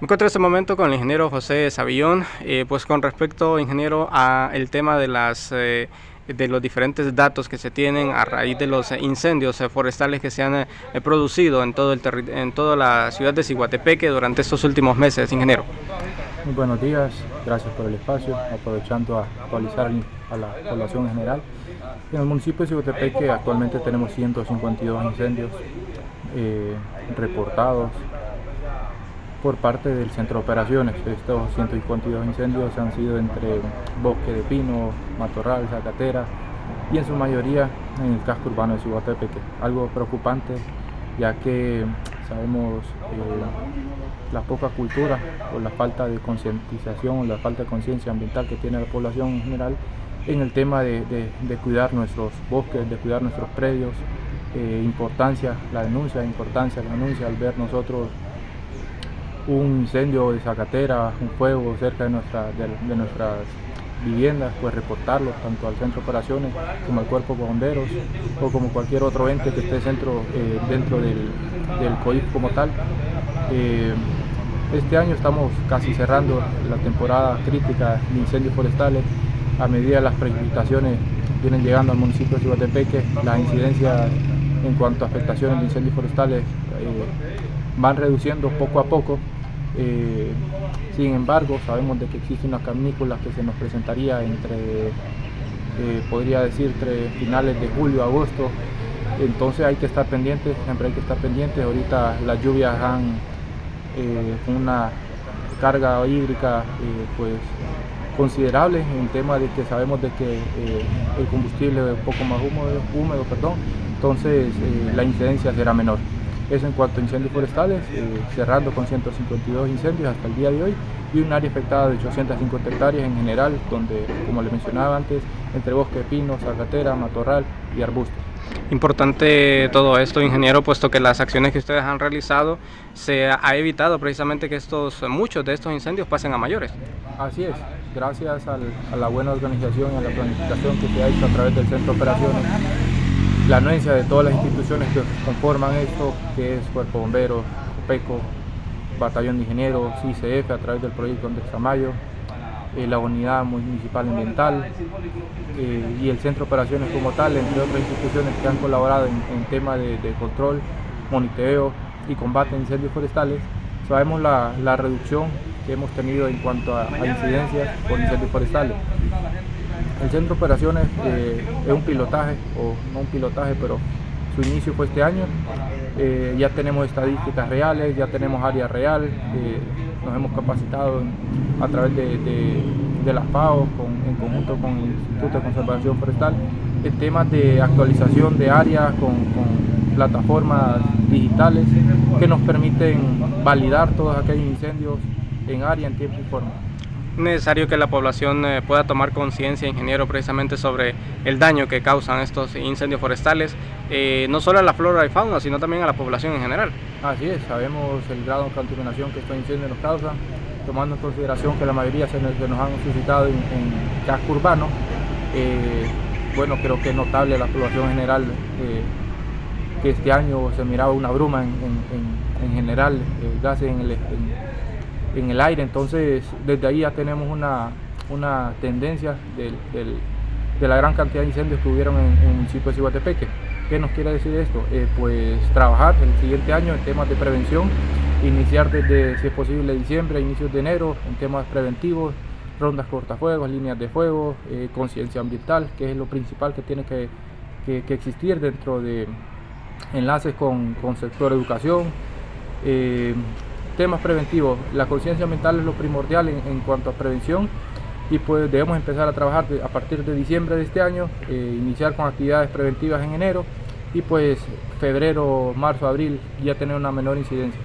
Me encuentro en este momento con el ingeniero José Savillón, pues con respecto, ingeniero, a el tema de de los diferentes datos que se tienen a raíz de los incendios forestales que se han producido en en toda la ciudad de Ciguatepeque durante estos últimos meses, ingeniero. Muy buenos días, gracias por el espacio, aprovechando a actualizar a la población en general. En el municipio de Ciguatepeque actualmente tenemos 152 incendios reportados por parte del Centro de Operaciones. Estos 152 incendios han sido entre bosque de pino, matorral, zacatera y en su mayoría en el casco urbano de Ciguatepeque. Algo preocupante, ya que sabemos la poca cultura o la falta de concientización o la falta de conciencia ambiental que tiene la población en general en el tema de cuidar nuestros bosques, de cuidar nuestros predios. Importancia la denuncia al ver nosotros un incendio de zacatera, un fuego cerca de nuestras viviendas, pues reportarlo tanto al centro de operaciones como al cuerpo de bomberos o como cualquier otro ente que esté dentro del COIP como tal. Este año estamos casi cerrando la temporada crítica de incendios forestales. A medida que las precipitaciones vienen llegando al municipio de Ciguatepeque, las incidencias en cuanto a afectaciones de incendios forestales van reduciendo poco a poco. Sin embargo, sabemos de que existe una canícula que se nos presentaría podría decir, entre finales de julio, agosto. Entonces hay que estar pendientes, siempre hay que estar pendientes. Ahorita las lluvias han con una carga hídrica pues considerable, en tema de que sabemos de que el combustible es un poco más húmedo, entonces la incidencia será menor. Eso en cuanto a incendios forestales, cerrando con 152 incendios hasta el día de hoy y un área afectada de 850 hectáreas en general, donde, como le mencionaba antes, entre bosque de pino, zacatera, matorral y arbustos. Importante todo esto, ingeniero, puesto que las acciones que ustedes han realizado se ha evitado precisamente que muchos de estos incendios pasen a mayores. Así es, gracias a la buena organización y a la planificación que se ha hecho a través del Centro de Operaciones, la anuencia de todas las instituciones que conforman esto, que es Cuerpo de Bomberos, COPECO, Batallón de Ingenieros, ICF a través del proyecto Andrés Tamayo, la Unidad Municipal Ambiental y el Centro de Operaciones como tal, entre otras instituciones que han colaborado en temas de control, monitoreo y combate de incendios forestales. Sabemos la reducción que hemos tenido en cuanto a incidencias por incendios forestales. El Centro de Operaciones es un pilotaje, o no un pilotaje, pero su inicio fue este año. Ya tenemos estadísticas reales, ya tenemos área real, nos hemos capacitado a través de las FAO en conjunto con el Instituto de Conservación Forestal en temas de actualización de áreas con plataformas digitales que nos permiten validar todos aquellos incendios en área, en tiempo y forma. Es necesario que la población pueda tomar conciencia, ingeniero, precisamente sobre el daño que causan estos incendios forestales, no solo a la flora y fauna, sino también a la población en general. Así es, sabemos el grado de contaminación que estos incendios nos causan, tomando en consideración que la mayoría se nos han suscitado en casco urbano. Bueno, creo que es notable la población en general que este año se miraba una bruma en general, gases en el aire. Entonces desde ahí ya tenemos una tendencia de la gran cantidad de incendios que hubieron en el municipio de Ciguatepeque. ¿Qué nos quiere decir esto? Pues trabajar el siguiente año en temas de prevención, iniciar desde, si es posible, diciembre, inicios de enero, en temas preventivos, rondas cortafuegos, líneas de fuego, conciencia ambiental, que es lo principal que tiene que existir dentro de enlaces con sector educación. Temas preventivos, la conciencia ambiental es lo primordial en cuanto a prevención, y pues debemos empezar a trabajar a partir de diciembre de este año, iniciar con actividades preventivas en enero y pues febrero, marzo, abril ya tener una menor incidencia.